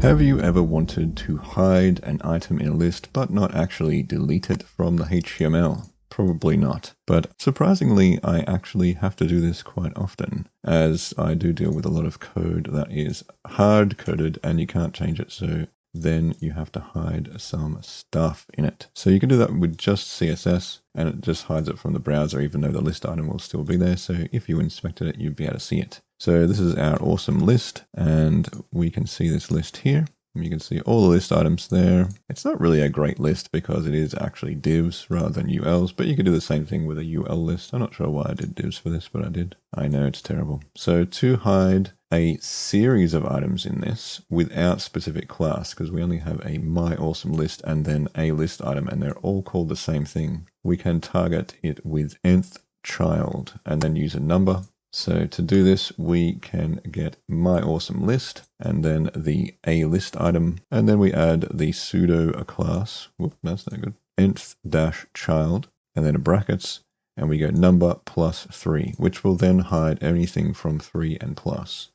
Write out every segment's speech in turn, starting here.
Have you ever wanted to hide an item in a list but not actually delete it from the HTML? Probably not. But surprisingly, I actually have to do this quite often, as I do deal with a lot of code that is hard-coded and you can't change it, so then you have to hide some stuff in it. So you can do that with just CSS, and it just hides it from the browser even though the list item will still be there, so if you inspected it, you'd be able to see it. So this is our awesome list, and we can see this list here. You can see all the list items there. It's not really a great list because it is actually divs rather than ULs, but you could do the same thing with a UL list. I'm not sure why I did divs for this, but I did. I know it's terrible. So to hide a series of items in this without specific class, because we only have a my awesome list and then a list item, and they're all called the same thing, we can target it with nth-child and then use a number. So to do this, we can get my awesome list and then the a list item, and then we add the pseudo-class. Whoop, that's not good. nth-child, and then a brackets, and we go number plus 3, which will then hide anything from 3 and plus.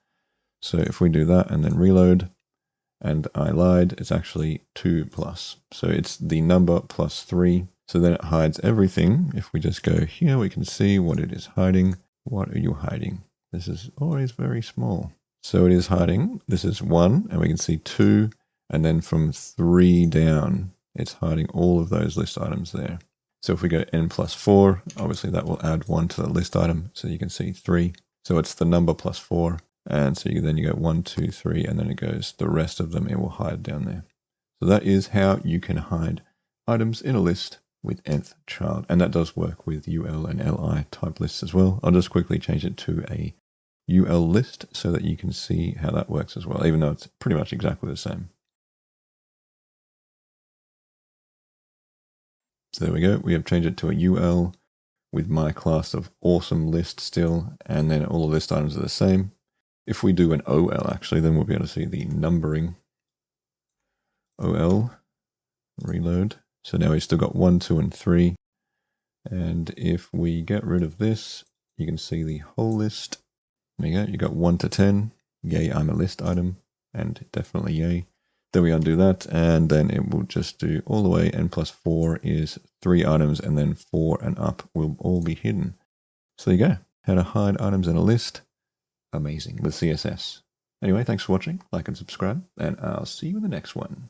So if we do that and then reload, and I lied, it's actually 2 plus. So it's the number plus 3. So then it hides everything. If we just go here, we can see what it is hiding. What are you hiding? This is always very small. So it is hiding. This is 1, and we can see 2, and then from 3 down, it's hiding all of those list items there. So if we go n plus 4, obviously that will add 1 to the list item, so you can see 3. So it's the number plus 4, and so then you go 1, 2, 3, and then it goes the rest of them, it will hide down there. So that is how you can hide items in a list with nth-child, and that does work with UL and LI type lists as well. I'll just quickly change it to a UL list so that you can see how that works as well, even though it's pretty much exactly the same. So there we go, we have changed it to a UL with my class of awesome list still, and then all the list items are the same. If we do an OL actually, then we'll be able to see the numbering. OL, reload. So now we've still got 1, 2, and 3. And if we get rid of this, you can see the whole list. There you go, you got 1 to 10. Yay, I'm a list item, and definitely yay. Then we undo that, and then it will just do all the way. N plus 4 is 3 items, and then 4 and up will all be hidden. So there you go, how to hide items in a list. Amazing with CSS. Anyway, thanks for watching, like and subscribe, and I'll see you in the next one.